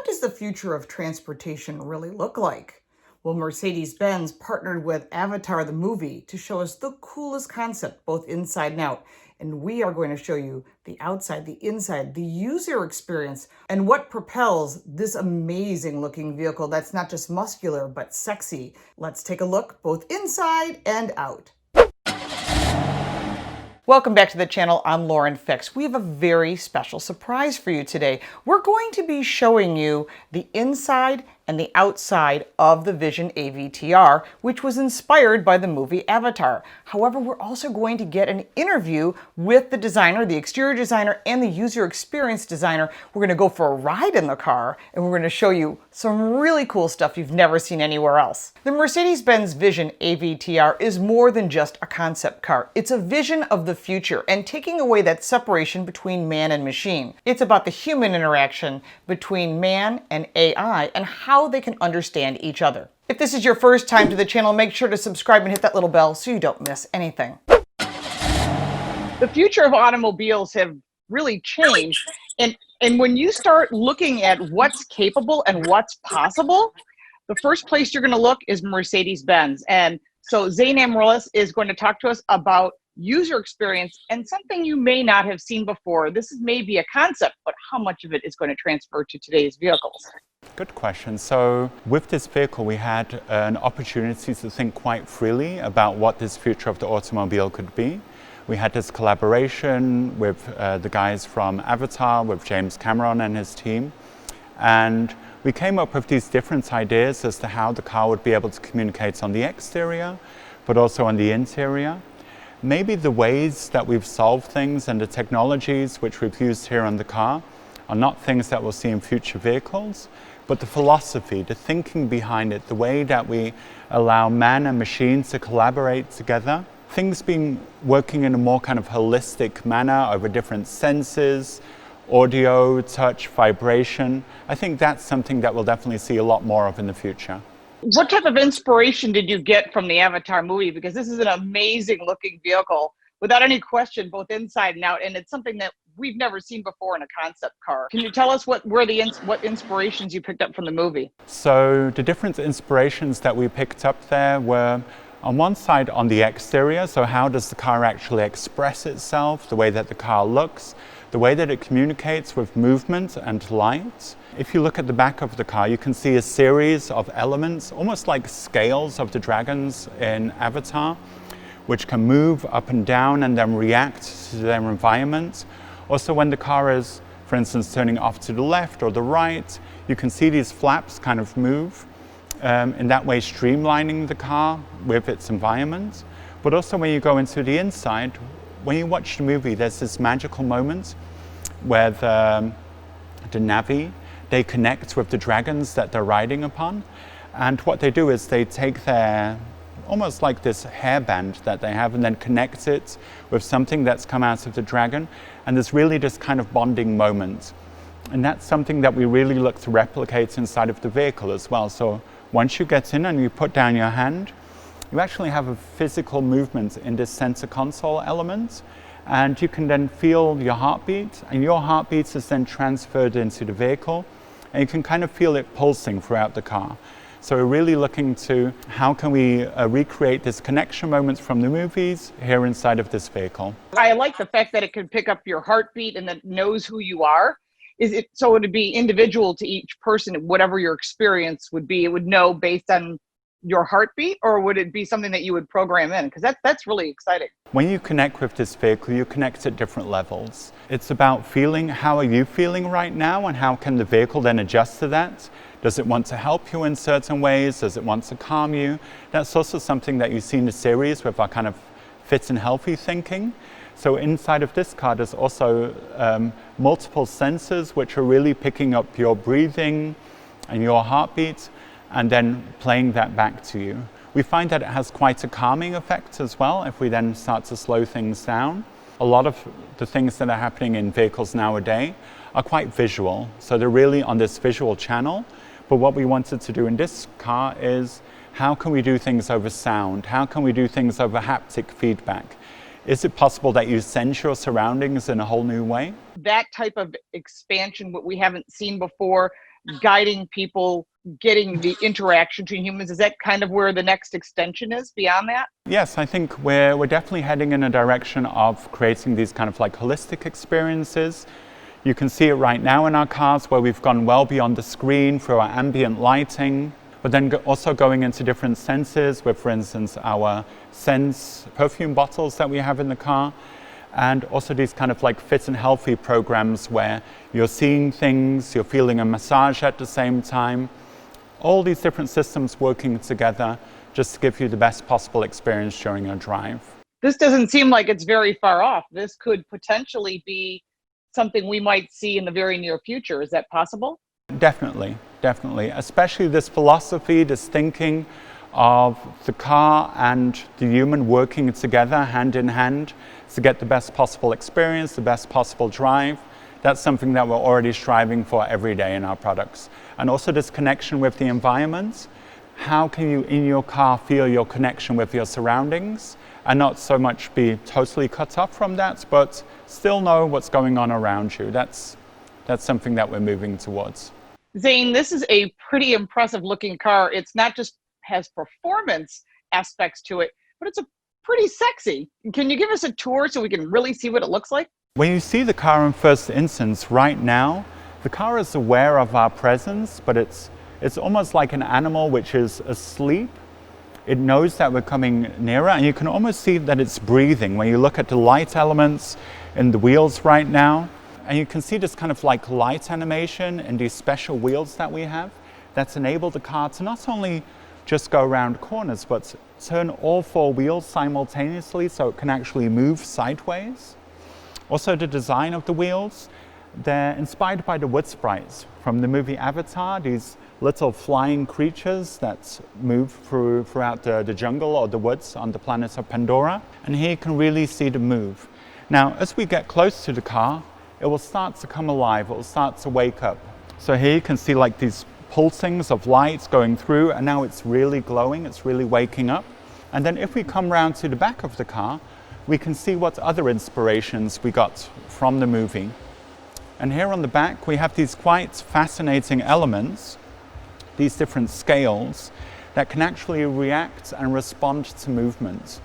does the future of transportation really look like? Well, Mercedes-Benz partnered with Avatar the movie to show us the coolest concept, both inside and out. And we are going to show you the outside, the inside, the user experience, and what propels this amazing looking vehicle that's not just muscular, but sexy. Let's take a look both inside and out. Welcome back to the channel. I'm Lauren Fix. We have a very special surprise for you today. We're going to be showing you the inside and the outside of the Vision AVTR, which was inspired by the movie Avatar. However, we're also going to get an interview with the designer, the exterior designer, and the user experience designer. We're going to go for a ride in the car, and we're going to show you some really cool stuff you've never seen anywhere else. The Mercedes-Benz Vision AVTR is more than just a concept car. It's a vision of the future and taking away that separation between man and machine. It's about the human interaction between man and AI and how they can understand each other. If this is your first time to the channel, make sure to subscribe and hit that little bell so you don't miss anything. The future of automobiles have really changed. And when you start looking at what's capable and what's possible, the first place you're going to look is Mercedes-Benz. And so Zane Amaryllis is going to talk to us about user experience and something you may not have seen before. This is maybe a concept, but how much of it is going to transfer to today's vehicles? Good question. So with this vehicle, we had an opportunity to think quite freely about what this future of the automobile could be. We had this collaboration with the guys from Avatar, with James Cameron and his team. And we came up with these different ideas as to how the car would be able to communicate on the exterior, but also on the interior. Maybe the ways that we've solved things and the technologies which we've used here on the car are not things that we'll see in future vehicles, but the philosophy, the thinking behind it, the way that we allow man and machine to collaborate together. Things being working in a more kind of holistic manner over different senses, audio, touch, vibration. I think that's something that we'll definitely see a lot more of in the future. What type of inspiration did you get from the Avatar movie? Because this is an amazing looking vehicle, without any question, both inside and out. And it's something that we've never seen before in a concept car. Can you tell us what inspirations you picked up from the movie? So the different inspirations that we picked up there were on one side on the exterior. So how does the car actually express itself, the way that the car looks, the way that it communicates with movement and light. If you look at the back of the car, you can see a series of elements, almost like scales of the dragons in Avatar, which can move up and down and then react to their environment. Also, when the car is, for instance, turning off to the left or the right, you can see these flaps kind of move, in that way streamlining the car with its environment. But also when you go into the inside, when you watch the movie, there's this magical moment where the Na'vi, they connect with the dragons that they're riding upon. And what they do is they take their, almost like this hairband that they have, and then connect it with something that's come out of the dragon. And there's really this kind of bonding moment. And that's something that we really look to replicate inside of the vehicle as well. So once you get in and you put down your hand, you actually have a physical movement in this center console element. And you can then feel your heartbeat, and your heartbeat is then transferred into the vehicle. And you can kind of feel it pulsing throughout the car. So we're really looking to how can we recreate this connection moments from the movies here inside of this vehicle. I like the fact that it can pick up your heartbeat and that it knows who you are. Is it so it would be individual to each person, whatever your experience would be, it would know based on your heartbeat, or would it be something that you would program in? Because that's really exciting. When you connect with this vehicle, you connect at different levels. It's about feeling, how are you feeling right now, and how can the vehicle then adjust to that? Does it want to help you in certain ways? Does it want to calm you? That's also something that you see in the series with our kind of fit and healthy thinking. So inside of this car, there's also multiple sensors which are really picking up your breathing and your heartbeat, and then playing that back to you. We find that it has quite a calming effect as well if we then start to slow things down. A lot of the things that are happening in vehicles nowadays are quite visual, so they're really on this visual channel. But what we wanted to do in this car is how can we do things over sound? How can we do things over haptic feedback? Is it possible that you sense your surroundings in a whole new way? That type of expansion, what we haven't seen before, guiding people, getting the interaction between humans? Is that kind of where the next extension is beyond that? Yes, I think we're definitely heading in a direction of creating these kind of like holistic experiences. You can see it right now in our cars where we've gone well beyond the screen through our ambient lighting, but then also going into different senses with, for instance, our Sense perfume bottles that we have in the car, and also these kind of like fit and healthy programs where you're seeing things, you're feeling a massage at the same time. All these different systems working together just to give you the best possible experience during your drive. This doesn't seem like it's very far off. This could potentially be something we might see in the very near future. Is that possible? Definitely, definitely. Especially this philosophy, this thinking of the car and the human working together hand in hand to get the best possible experience, the best possible drive. That's something that we're already striving for every day in our products. And also this connection with the environment. How can you in your car feel your connection with your surroundings and not so much be totally cut off from that, but still know what's going on around you? That's something that we're moving towards. Zane, this is a pretty impressive looking car. It's not just has performance aspects to it, but it's a pretty sexy. Can you give us a tour so we can really see what it looks like? When you see the car in first instance right now, the car is aware of our presence, but it's almost like an animal which is asleep. It knows that we're coming nearer, and you can almost see that it's breathing when you look at the light elements in the wheels right now. And you can see this kind of like light animation in these special wheels that we have that's enabled the car to not only just go around corners, but turn all four wheels simultaneously so it can actually move sideways. Also the design of the wheels, they're inspired by the wood sprites from the movie Avatar, these little flying creatures that move throughout the jungle or the woods on the planet of Pandora. And here you can really see them move. Now, as we get close to the car, it will start to come alive, it will start to wake up. So here you can see like these pulsings of lights going through, and now it's really glowing, it's really waking up. And then if we come round to the back of the car, we can see what other inspirations we got from the movie. And here on the back, we have these quite fascinating elements, these different scales that can actually react and respond to movement.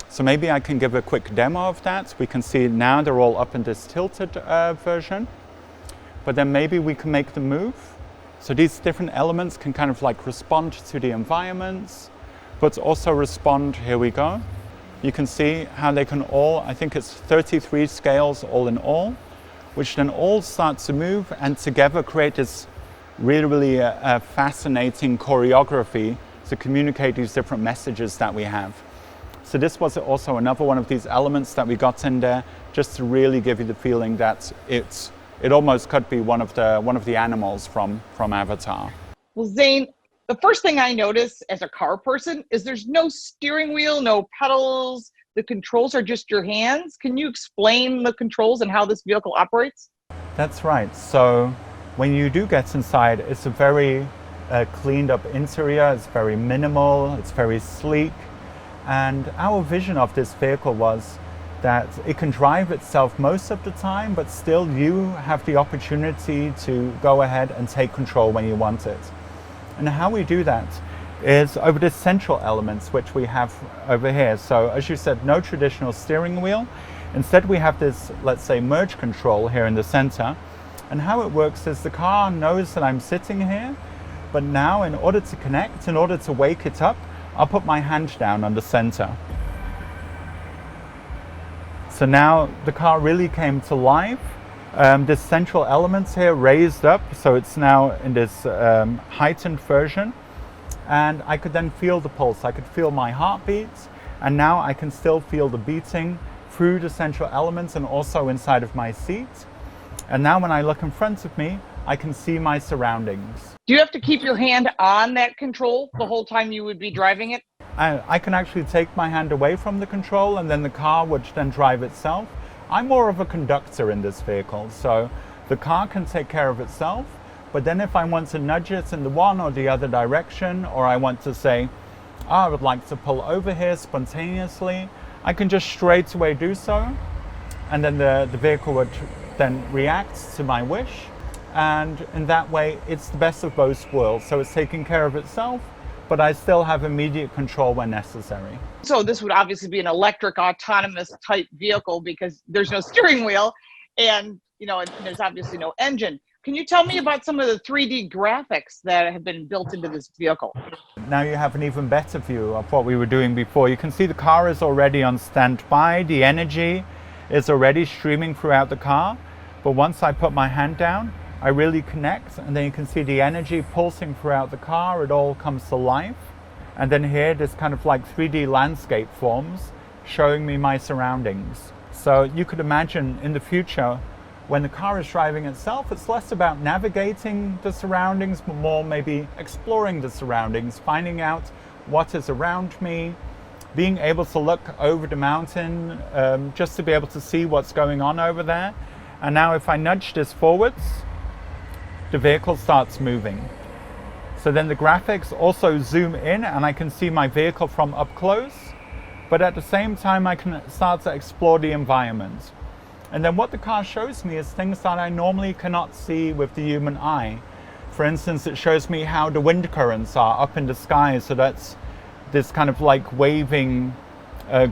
So maybe I can give a quick demo of that. We can see now they're all up in this tilted version, but then maybe we can make them move. So these different elements can kind of like respond to the environments, but also respond, here we go. You can see how they can all, I think it's 33 scales all in all, which then all start to move and together create this really fascinating choreography to communicate these different messages that we have. So this was also another one of these elements that we got in there, just to really give you the feeling that it almost could be one of the animals from Avatar. Well, Zane, the first thing I notice as a car person is there's no steering wheel, no pedals. The controls are just your hands. Can you explain the controls and how this vehicle operates? That's right. So when you do get inside, it's a very cleaned up interior. It's very minimal. It's very sleek. And our vision of this vehicle was that it can drive itself most of the time, but still you have the opportunity to go ahead and take control when you want it. And how we do that is over the central elements which we have over here. So as you said, no traditional steering wheel. Instead we have this, let's say, merge control here in the center. And how it works is the car knows that I'm sitting here, but now in order to connect, in order to wake it up, I'll put my hand down on the center. So now the car really came to life. This central element here raised up, so it's now in this heightened version. And I could then feel the pulse. I could feel my heartbeat, and now I can still feel the beating through the central elements and also inside of my seat. And now when I look in front of me, I can see my surroundings. Do you have to keep your hand on that control the whole time you would be driving it? I can actually take my hand away from the control and then the car would then drive itself. I'm more of a conductor in this vehicle, so the car can take care of itself, but then if I want to nudge it in the one or the other direction, or I want to say, oh, I would like to pull over here spontaneously, I can just straight away do so, and then the vehicle would then react to my wish. And in that way, it's the best of both worlds. So it's taking care of itself, but I still have immediate control when necessary. So this would obviously be an electric autonomous type vehicle because there's no steering wheel and, and there's obviously no engine. Can you tell me about some of the 3D graphics that have been built into this vehicle? Now you have an even better view of what we were doing before. You can see the car is already on standby. The energy is already streaming throughout the car. But once I put my hand down, I really connect, and then you can see the energy pulsing throughout the car. It all comes to life. And then here, this kind of like 3D landscape forms, showing me my surroundings. So you could imagine in the future, when the car is driving itself, it's less about navigating the surroundings, but more maybe exploring the surroundings, finding out what is around me, being able to look over the mountain, just to be able to see what's going on over there. And now if I nudge this forwards, the vehicle starts moving. So then the graphics also zoom in and I can see my vehicle from up close, but at the same time I can start to explore the environment. And then what the car shows me is things that I normally cannot see with the human eye. For instance, it shows me how the wind currents are up in the sky, so that's this kind of like waving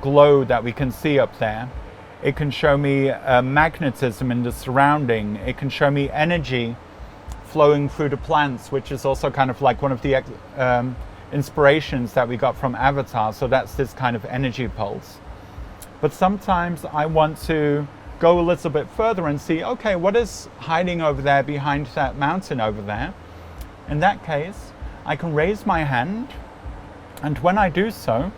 glow that we can see up there. It can show me magnetism in the surrounding. It can show me energy flowing through the plants, which is also kind of like one of the inspirations that we got from Avatar. So that's this kind of energy pulse. But sometimes I want to go a little bit further and see, okay, what is hiding over there behind that mountain over there? In that case, I can raise my hand, and when I do so,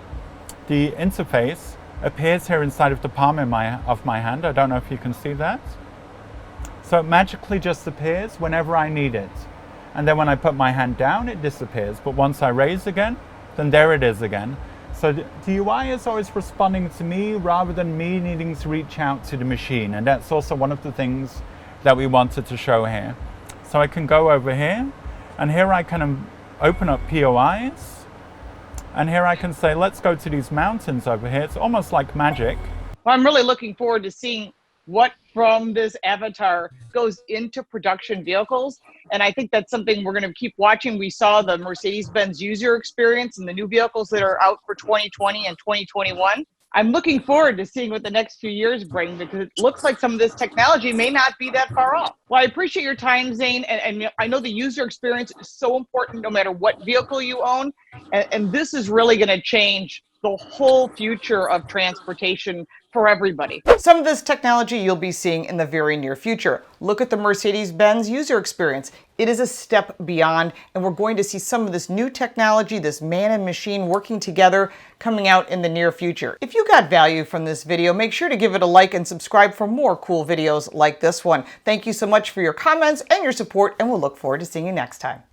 the interface appears here inside of the palm of my hand. I don't know if you can see that. So it magically just appears whenever I need it. And then when I put my hand down, it disappears. But once I raise again, then there it is again. So the UI is always responding to me rather than me needing to reach out to the machine. And that's also one of the things that we wanted to show here. So I can go over here, and here I can open up POIs. And here I can say, let's go to these mountains over here. It's almost like magic. Well, I'm really looking forward to seeing what from this avatar goes into production vehicles. And I think that's something we're going to keep watching. We saw the Mercedes-Benz user experience and the new vehicles that are out for 2020 and 2021. I'm looking forward to seeing what the next few years bring, because it looks like some of this technology may not be that far off. Well, I appreciate your time, Zane. And I know the user experience is so important no matter what vehicle you own. And this is really going to change the whole future of transportation for everybody. Some of this technology you'll be seeing in the very near future. Look at the Mercedes-Benz user experience. It is a step beyond, and we're going to see some of this new technology, this man and machine working together, coming out in the near future. If you got value from this video, make sure to give it a like and subscribe for more cool videos like this one. Thank you so much for your comments and your support, and we'll look forward to seeing you next time.